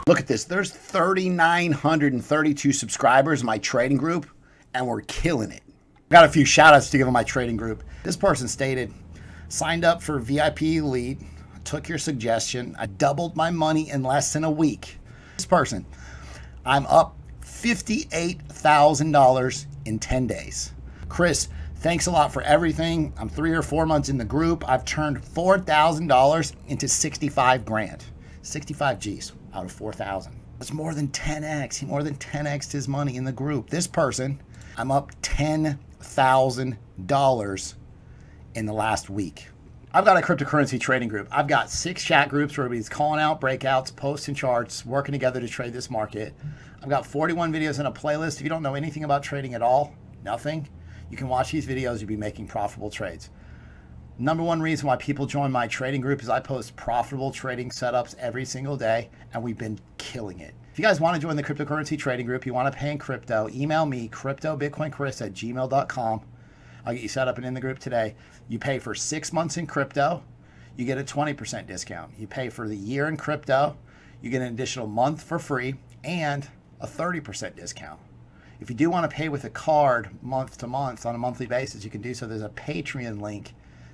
Look at this. There's 3,932 subscribers in my trading group, and we're killing it. Got a few shout outs to give on my trading group. This person stated, signed up for VIP Elite, took your suggestion. I doubled my money in less than a week. This person, I'm up $58,000 in 10 days. Chris, thanks a lot for everything. I'm 3 or 4 months in the group. I've turned $4,000 into 65 grand. 65 G's out of 4,000. That's more than 10x. He more than 10x'd his money in the group. This person, I'm up $10,000 in the last week. I've got a cryptocurrency trading group. I've got 6 chat groups where everybody's calling out breakouts, posting charts, working together to trade this market. I've got 41 videos in a playlist. If you don't know anything about trading at all, nothing, you can watch these videos. You'll be making profitable trades. Number one reason why people join my trading group is I post profitable trading setups every single day, and we've been killing it. If you guys want to join the cryptocurrency trading group, you want to pay in crypto, email me, cryptobitcoinchris@gmail.com. I'll get you set up and in the group today. You pay for 6 months in crypto, you get a 20% discount. You pay for the year in crypto, you get an additional month for free and a 30% discount. If you do want to pay with a card month to month on a monthly basis, you can do so. There's a Patreon link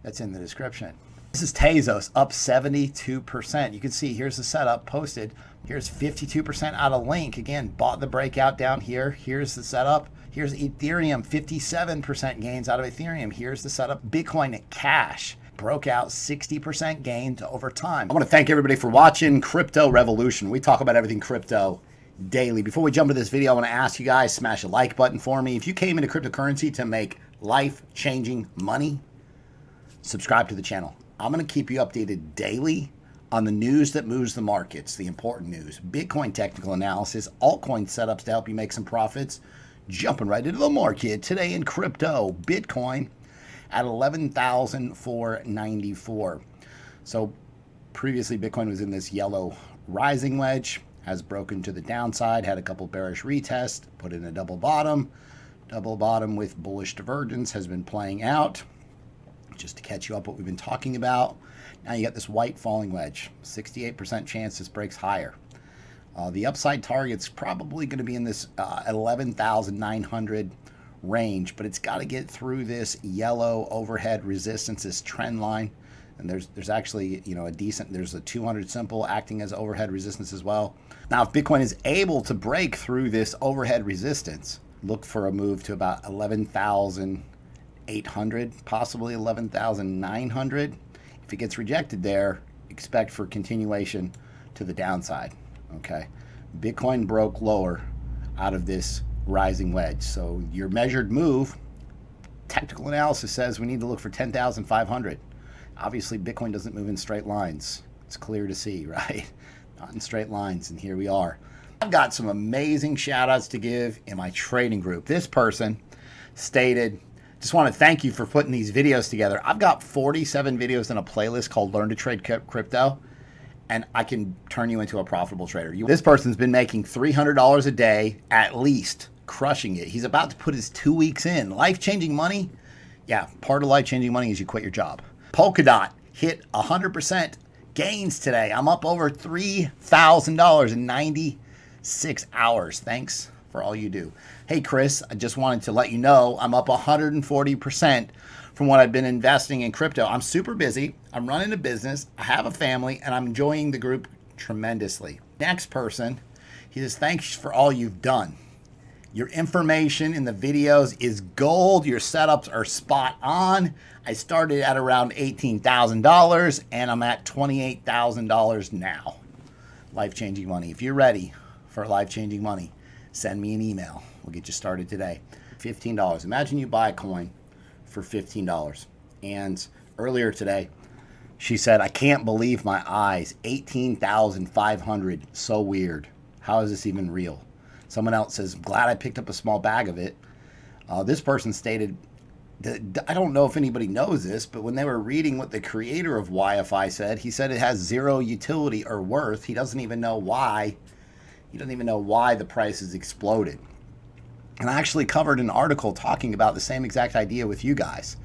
that's in the description. This is Tezos, up 72%. You can see here's the setup posted. Here's 52% out of link. Again, bought the breakout down here. Here's the setup. Here's Ethereum, 57% gains out of Ethereum. Here's the setup. Bitcoin Cash broke out 60% gains over time. I want to thank everybody for watching Crypto Revolution. We talk about everything crypto daily. Before we jump into this video, I want to ask you guys, smash a like button for me. If you came into cryptocurrency to make life-changing money, subscribe to the channel. I'm going to keep you updated daily on the news that moves the markets, the important news, Bitcoin technical analysis, altcoin setups to help you make some profits. Jumping right into the market today in crypto, Bitcoin at 11,494. So previously Bitcoin was in this yellow rising wedge, has broken to the downside, had a couple bearish retests, put in a double bottom with bullish divergence has been playing out. Just to catch you up what we've been talking about. Now you got this white falling wedge, 68% chance this breaks higher. The upside target's probably going to be in this 11,900 range, but it's got to get through this yellow overhead resistance, this trend line. And there's actually, there's a 200 simple acting as overhead resistance as well. Now, if Bitcoin is able to break through this overhead resistance, look for a move to about 11,800, possibly 11,900. If it gets rejected there, expect for continuation to the downside. Okay, Bitcoin broke lower out of this rising wedge. So your measured move, technical analysis says we need to look for 10,500. Obviously, Bitcoin doesn't move in straight lines. It's clear to see, right? Not in straight lines, and here we are. I've got some amazing shout outs to give in my trading group. This person stated, just want to thank you for putting these videos together. I've got 47 videos in a playlist called Learn to Trade Crypto, and I can turn you into a profitable trader. This person's been making $300 a day at least, crushing it. He's about to put his 2 weeks in. Life-changing money? Yeah, part of life-changing money is you quit your job. Polkadot hit 100% gains today. I'm up over $3,000 in 96 hours. Thanks for all you do. Hey, Chris, I just wanted to let you know I'm up 140% from what I've been investing in crypto. I'm super busy. I'm running a business. I have a family, and I'm enjoying the group tremendously. Next person, he says, thanks for all you've done. Your information in the videos is gold. Your setups are spot on. I started at around $18,000, and I'm at $28,000 now. Life-changing money. If you're ready for life-changing money, send me an email. We'll get you started today. $15. Imagine you buy a coin for $15. And earlier today, she said, I can't believe my eyes. 18,500. So weird. How is this even real? Someone else says, glad I picked up a small bag of it. This person stated, I don't know if anybody knows this, but when they were reading what the creator of YFI said, he said it has zero utility or worth. He doesn't even know why. He doesn't even know why the price has exploded. And I actually covered an article talking about the same exact idea with you guys.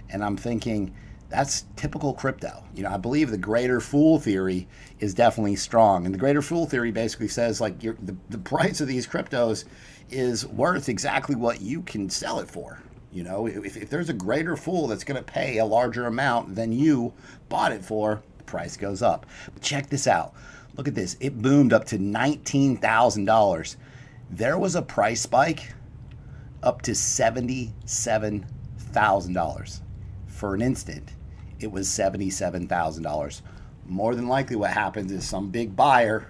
And I'm thinking, That's typical crypto. I believe the greater fool theory is definitely strong. And the greater fool theory basically says like the price of these cryptos is worth exactly what you can sell it for. If there's a greater fool that's going to pay a larger amount than you bought it for, the price goes up. But check this out. Look at this. It boomed up to $19,000. There was a price spike up to $77,000. For an instant, it was $77,000. More than likely what happens is some big buyer,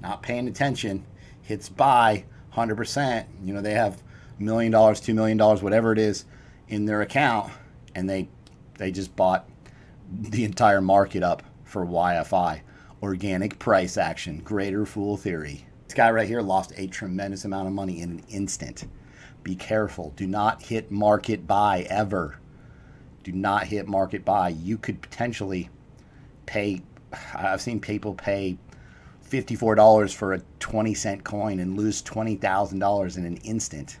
not paying attention, hits buy 100%. They have $1 million, $2 million, whatever it is in their account, and they just bought the entire market up for YFI. Organic price action, greater fool theory. This guy right here lost a tremendous amount of money in an instant. Be careful. Do not hit market buy ever. Do not hit market buy. You could potentially pay, I've seen people pay $54 for a 20-cent coin and lose $20,000 in an instant.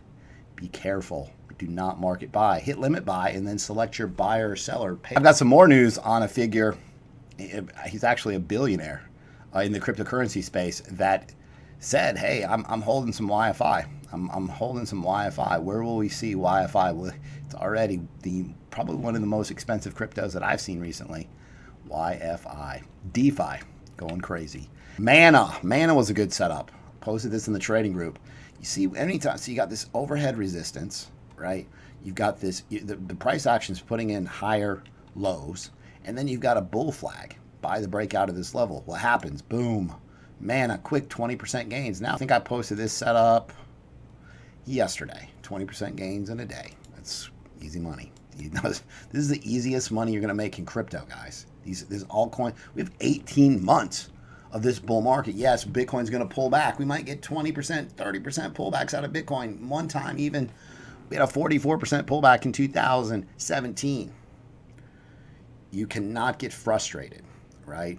Be careful. Do not market buy. Hit limit buy and then select your buyer or seller. I've got some more news on a figure. He's actually a billionaire in the cryptocurrency space that said, hey, I'm holding some YFI. I'm holding some YFI. Where will we see YFI? Well, it's already probably one of the most expensive cryptos that I've seen recently. YFI. DeFi. Going crazy. Mana was a good setup. Posted this in the trading group. You see, anytime, so you got this overhead resistance, right? You've got this, the price action's putting in higher lows, and then you've got a bull flag. Buy the breakout of this level. What happens? Boom. Mana, quick 20% gains. Now, I think I posted this setup yesterday. 20% gains in a day. That's easy money. This is the easiest money you're going to make in crypto, guys. This altcoin. We have 18 months of this bull market. Yes, Bitcoin's going to pull back. We might get 20%, 30% pullbacks out of Bitcoin. One time even, we had a 44% pullback in 2017. You cannot get frustrated, right?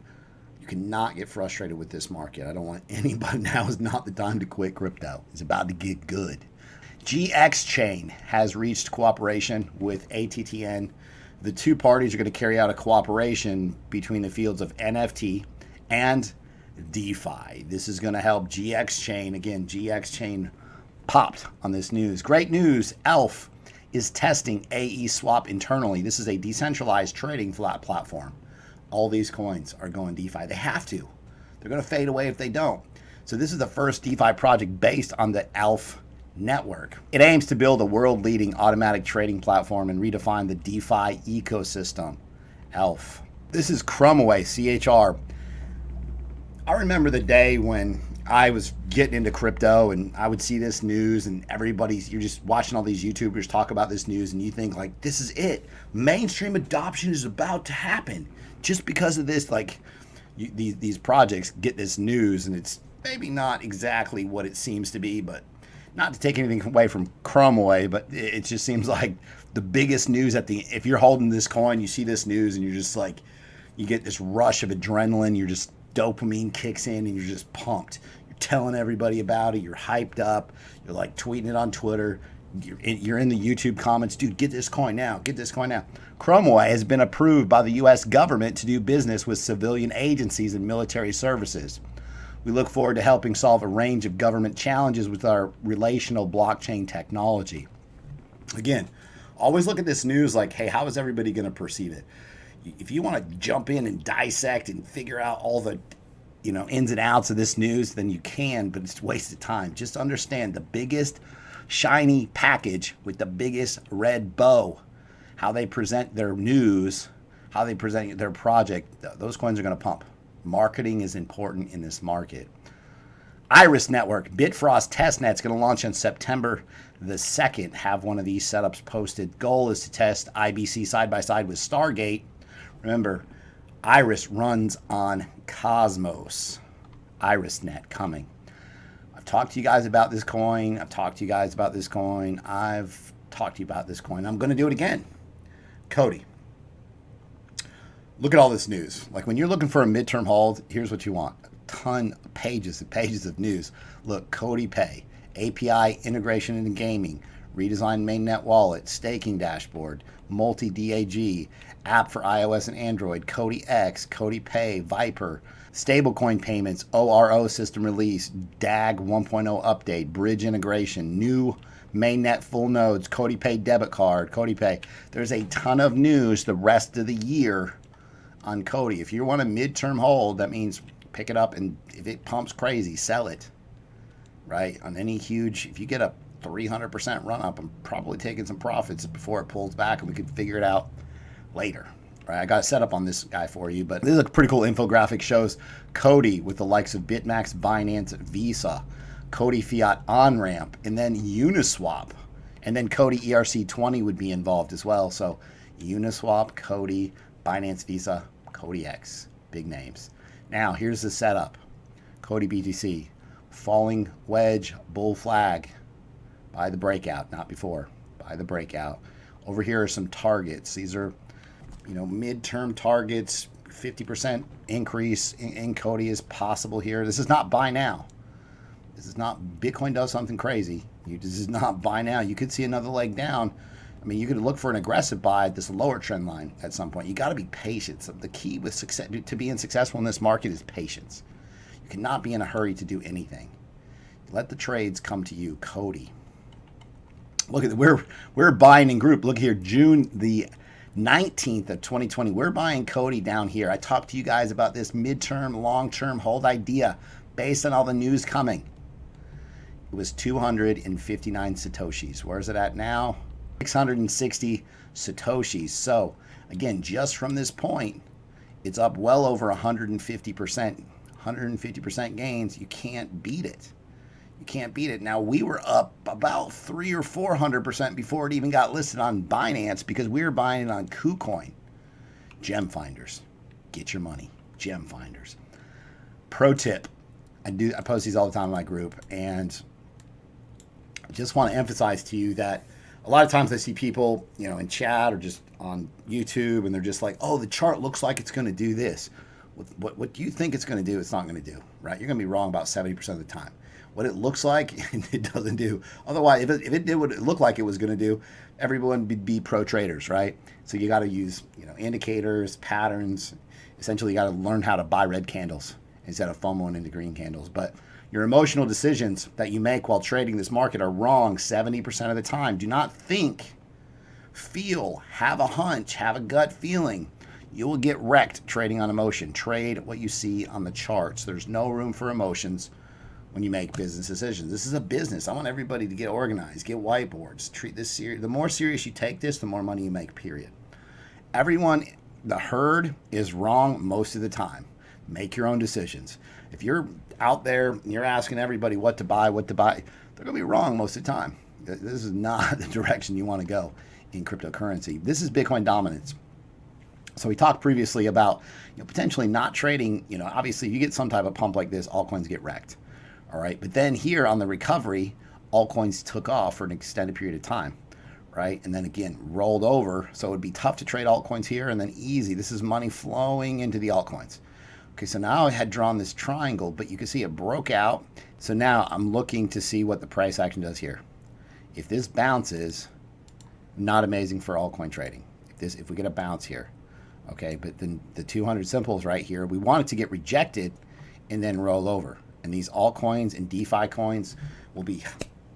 You cannot get frustrated with this market. I don't want anybody, now is not the time to quit crypto. It's about to get good. GX Chain has reached cooperation with ATTN. The two parties are going to carry out a cooperation between the fields of NFT and DeFi. This is going to help GX Chain. Again, GX Chain popped on this news. Great news. ELF is testing AE Swap internally. This is a decentralized trading platform. All these coins are going DeFi. They have to. They're going to fade away if they don't. So this is the first DeFi project based on the ELF network. It aims to build a world-leading automatic trading platform and redefine the DeFi ecosystem. ELF. This is Crumaway, CHR. I remember the day when I was getting into crypto and I would see this news and you're just watching all these YouTubers talk about this news and you think like, this is it. Mainstream adoption is about to happen. Just because of this, like these projects get this news and it's maybe not exactly what it seems to be, but not to take anything away from Crumaway, but it just seems like the biggest news if you're holding this coin, you see this news and you're just like, you get this rush of adrenaline, dopamine kicks in and you're just pumped. You're telling everybody about it. You're hyped up. You're like tweeting it on Twitter. You're in the YouTube comments. Dude, get this coin now. Get this coin now. Crumaway has been approved by the U.S. government to do business with civilian agencies and military services. We look forward to helping solve a range of government challenges with our relational blockchain technology. Again, always look at this news like, hey, how is everybody going to perceive it? If you want to jump in and dissect and figure out all the ins and outs of this news, then you can, but it's a waste of time. Just understand the biggest shiny package with the biggest red bow, how they present their news, how they present their project, those coins are going to pump. Marketing is important in this market. Iris Network, Bitfrost testnet's going to launch on September the 2nd. Have one of these setups posted. Goal is to test IBC side by side with Stargate. Remember, Iris runs on Cosmos. IrisNet coming. I've talked to you guys about this coin. I'm going to do it again. COTI. Look at all this news. Like when you're looking for a midterm hold, here's what you want. A ton of pages and pages of news. Look, COTI Pay, API integration into gaming, redesigned mainnet wallet, staking dashboard, multi-DAG, app for iOS and Android, COTI X, COTI Pay, Viper, stablecoin payments, ORO system release, DAG 1.0 update, bridge integration, new mainnet full nodes, COTI Pay debit card, COTI Pay. There's a ton of news the rest of the year on COTI. If you want a midterm hold, that means pick it up, and if it pumps crazy, sell it, right? On any huge, if you get a 300% run up, I'm probably taking some profits before it pulls back, and we can figure it out later, right? I got a setup on this guy for you, but this is a pretty cool infographic. Shows COTI with the likes of BitMax, Binance, Visa, COTI Fiat on-ramp, and then Uniswap, and then COTI ERC20 would be involved as well. So Uniswap, COTI, Binance, Visa, COTI X, big names. Now here's the setup. COTI BTC, falling wedge, bull flag, buy the breakout, not before, buy the breakout. Over here are some targets. These are, midterm targets. 50% increase in COTI is possible here. This is not buy now. This is not, Bitcoin does something crazy. This is not buy now. You could see another leg down. I mean, you could look for an aggressive buy at this lower trend line at some point. You got to be patient. So the key with success, to being successful in this market, is patience. You cannot be in a hurry to do anything. Let the trades come to you. COTI. Look at we're buying in group. Look here, June the 19th of 2020. We're buying COTI down here. I talked to you guys about this midterm, long-term hold idea based on all the news coming. It was 259 Satoshis. Where's it at now? 660 Satoshis. So again, just from this point, it's up well over 150%. 150% gains. You can't beat it. You can't beat it. Now, we were up about 300 or 400% before it even got listed on Binance, because we were buying it on Kucoin. Gem finders, get your money. Gem finders. Pro tip. I post these all the time in my group, and I just want to emphasize to you that a lot of times I see people, in chat or just on YouTube, and they're just like, oh, the chart looks like it's going to do this. What do you think it's going to do? It's not going to do, right? You're going to be wrong about 70% of the time. What it looks like, it doesn't do. Otherwise, if it did what it looked like it was going to do, everyone would be pro traders, right? So you got to use, indicators, patterns. Essentially, you got to learn how to buy red candles instead of FOMOing into green candles. But your emotional decisions that you make while trading this market are wrong 70% of the time. Do not think, feel, have a hunch, have a gut feeling. You will get wrecked trading on emotion. Trade what you see on the charts. There's no room for emotions when you make business decisions. This is a business. I want everybody to get organized, get whiteboards, treat this serious. The more serious you take this, the more money you make, period. Everyone, the herd is wrong most of the time. Make your own decisions. If you're out there and you're asking everybody what to buy, they're going to be wrong most of the time. This is not the direction you want to go in cryptocurrency. This is Bitcoin dominance. So we talked previously about potentially not trading. Obviously, if you get some type of pump like this, altcoins get wrecked. All right, but then here on the recovery, altcoins took off for an extended period of time, right? And then again, rolled over. So it would be tough to trade altcoins here, and then easy. This is money flowing into the altcoins. Okay, so now I had drawn this triangle, but you can see it broke out. So now I'm looking to see what the price action does here. If this bounces, not amazing for altcoin trading. If we get a bounce here, okay, but then the 200 simples right here, we want it to get rejected and then roll over. And these altcoins and DeFi coins will be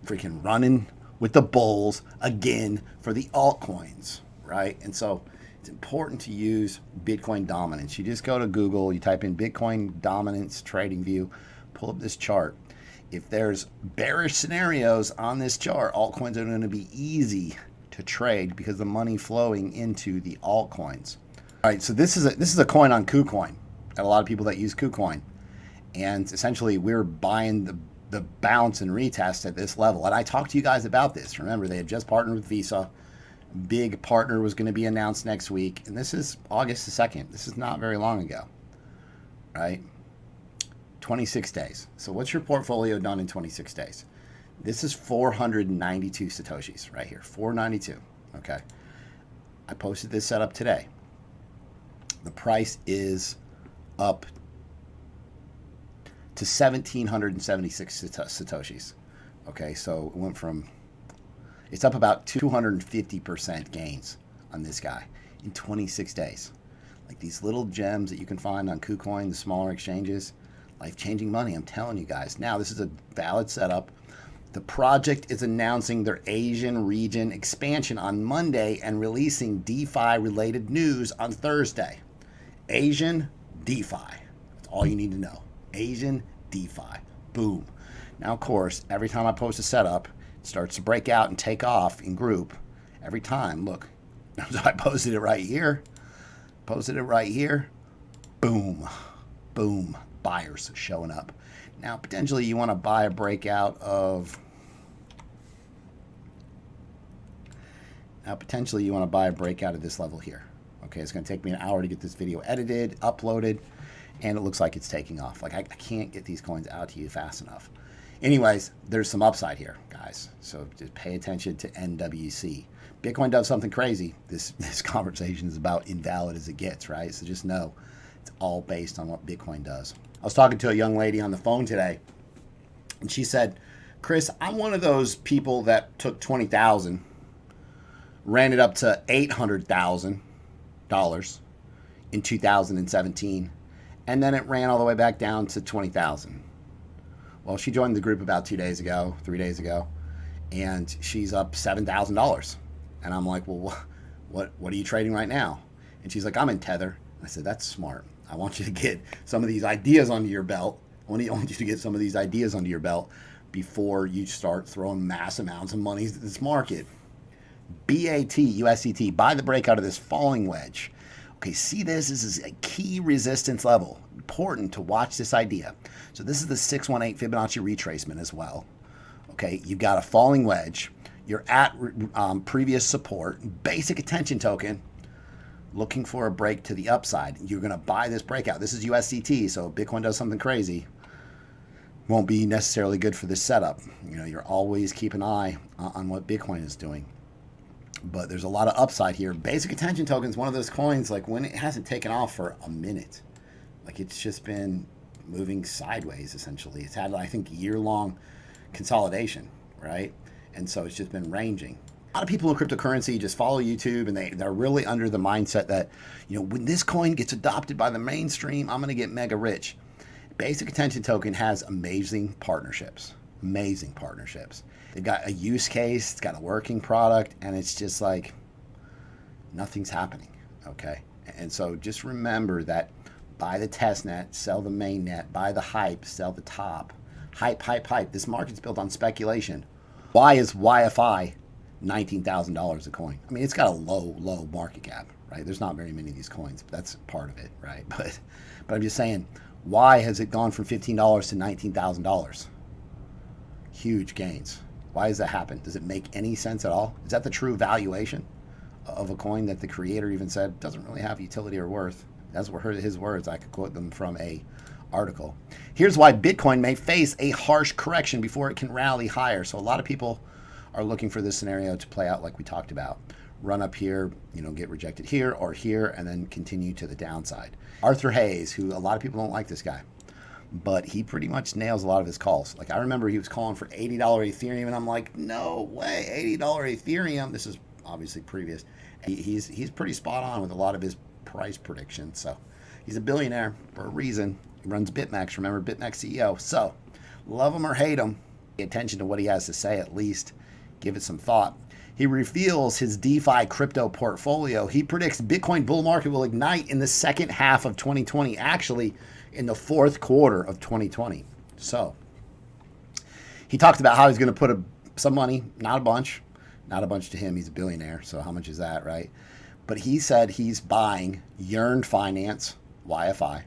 freaking running with the bulls again for the altcoins, right? And so it's important to use Bitcoin dominance. You just go to Google, you type in Bitcoin dominance Tradingview, pull up this chart. If there's bearish scenarios on this chart, altcoins are going to be easy to trade because the money flowing into the altcoins. All right, so this is a coin on Kucoin. Got a lot of people that use Kucoin. And essentially, we're buying the bounce and retest at this level. And I talked to you guys about this. Remember, they had just partnered with Visa. Big partner was going to be announced next week. And this is August the 2nd. This is not very long ago, right? 26 days. So what's your portfolio done in 26 days? This is 492 Satoshis right here. 492, okay? I posted this setup today. The price is up to 1,776 Satoshis. Okay, so it went from It's up about 250% gains on this guy in 26 days. Like these little gems that you can find on Kucoin, the smaller exchanges, life-changing money, I'm telling you guys. Now, this is a valid setup. The project is announcing their Asian region expansion on Monday and releasing DeFi-related news on Thursday. Asian DeFi. That's all you need to know. Asian DeFi. Boom. Now, of course, every time I post a setup, it starts to break out and take off in group. Every time, look. So I posted it right here. Posted it right here. Boom. Boom. Buyers showing up. Now, potentially you want to buy a breakout of... this level here. Okay, it's going to take me an hour to get this video edited, uploaded, and it looks like it's taking off. Like, I can't get these coins out to you fast enough. Anyways, there's some upside here, guys. So just pay attention to NWC. Bitcoin does something crazy. This conversation is about invalid as it gets, right? So just know it's all based on what Bitcoin does. I was talking to a young lady on the phone today, and she said, Chris, I'm one of those people that took $20,000, ran it up to $800,000 in 2017, and then it ran all the way back down to 20,000. Well, she joined the group about 3 days ago, and she's up $7,000. And I'm like, well, what are you trading right now? And she's like, I'm in Tether. I said, that's smart. I want you to get some of these ideas under your belt. I want you to get some of these ideas under your belt before you start throwing mass amounts of money into this market. BAT, USDT, buy the breakout of this falling wedge. Okay, see this? This is a key resistance level. Important to watch this idea. So this is the 618 Fibonacci retracement as well. Okay, you've got a falling wedge. You're at previous support. Basic attention token. Looking for a break to the upside. You're going to buy this breakout. This is USDT, so if Bitcoin does something crazy, won't be necessarily good for this setup. You know, you're always keep an eye on what Bitcoin is doing. But there's a lot of upside here. Basic attention token is one of those coins, like when it hasn't taken off for a minute. Like it's just been moving sideways, essentially. It's had, I think, year-long consolidation, right? And so it's just been ranging. A lot of people in cryptocurrency just follow YouTube, and they're really under the mindset that, you know, when this coin gets adopted by the mainstream, I'm going to get mega rich. Basic attention token has amazing partnerships. Amazing partnerships. They've got a use case, it's got a working product, and it's just like nothing's happening, okay? And so just remember that buy the test net, sell the main net, buy the hype, sell the top. Hype, hype, hype. This market's built on speculation. Why is YFI $19,000 a coin? I mean, it's got a low market cap, right? There's not very many of these coins, but that's part of it, right? But I'm just saying, why has it gone from $15 to $19,000? Huge gains. Why does that happen? Does it make any sense at all? Is that the true valuation of a coin that the creator even said doesn't really have utility or worth? That's his words. I could quote them from a article. Here's why Bitcoin may face a harsh correction before it can rally higher. So a lot of people are looking for this scenario to play out like we talked about. Run up here, you know, get rejected here or here, and then continue to the downside. Arthur Hayes, who a lot of people don't like this guy, but he pretty much nails a lot of his calls. Like, I remember he was calling for $80 Ethereum, and I'm like, no way, $80 Ethereum. This is obviously previous. He's pretty spot on with a lot of his price predictions. So he's a billionaire for a reason. He runs BitMEX. Remember, BitMEX CEO. So love him or hate him, pay attention to what he has to say at least. Give it some thought. He reveals his DeFi crypto portfolio. He predicts Bitcoin bull market will ignite in the second half of 2020. Actually, in the fourth quarter of 2020. So he talked about how he's going to put some money, not a bunch to him. He's a billionaire. So how much is that, right? But he said he's buying Yearn Finance, YFI,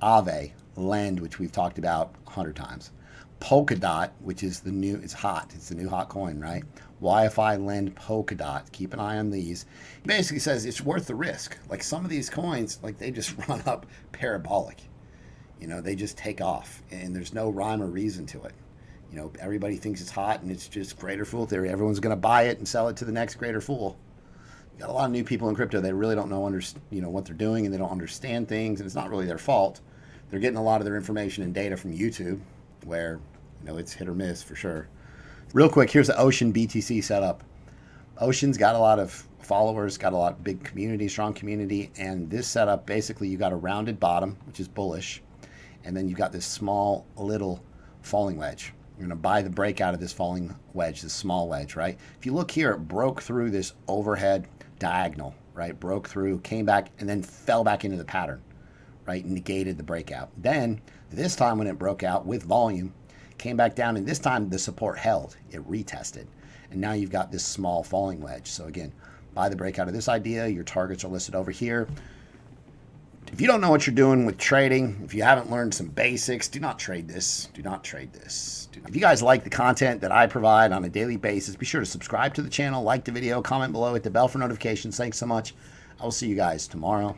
Aave, Lend, which we've talked about 100 times, Polkadot, which is it's the new hot coin, right? YFI, Lend, Polkadot. Keep an eye on these. He basically says it's worth the risk. Like some of these coins, like they just run up parabolic. You know, they just take off, and there's no rhyme or reason to it. You know, everybody thinks it's hot, and it's just greater fool theory. Everyone's going to buy it and sell it to the next greater fool. You got a lot of new people in crypto. They really don't know what they're doing, and they don't understand things, and it's not really their fault. They're getting a lot of their information and data from YouTube, where, you know, it's hit or miss for sure. Real quick, here's the Ocean BTC setup. Ocean's got a lot of followers, got a lot of big community, strong community, and this setup, basically you got a rounded bottom, which is bullish, and then you've got this small little falling wedge. You're going to buy the breakout of this falling wedge, this small wedge, right? If you look here, it broke through this overhead diagonal, right? Broke through, came back, and then fell back into the pattern, right? Negated the breakout. Then, this time when it broke out with volume, came back down, and this time the support held. It retested. And now you've got this small falling wedge. So again, buy the breakout of this idea. Your targets are listed over here. If you don't know what you're doing with trading, if you haven't learned some basics, do not trade this. Do not trade this. If you guys like the content that I provide on a daily basis, be sure to subscribe to the channel, like the video, comment below, hit the bell for notifications. Thanks so much. I will see you guys tomorrow.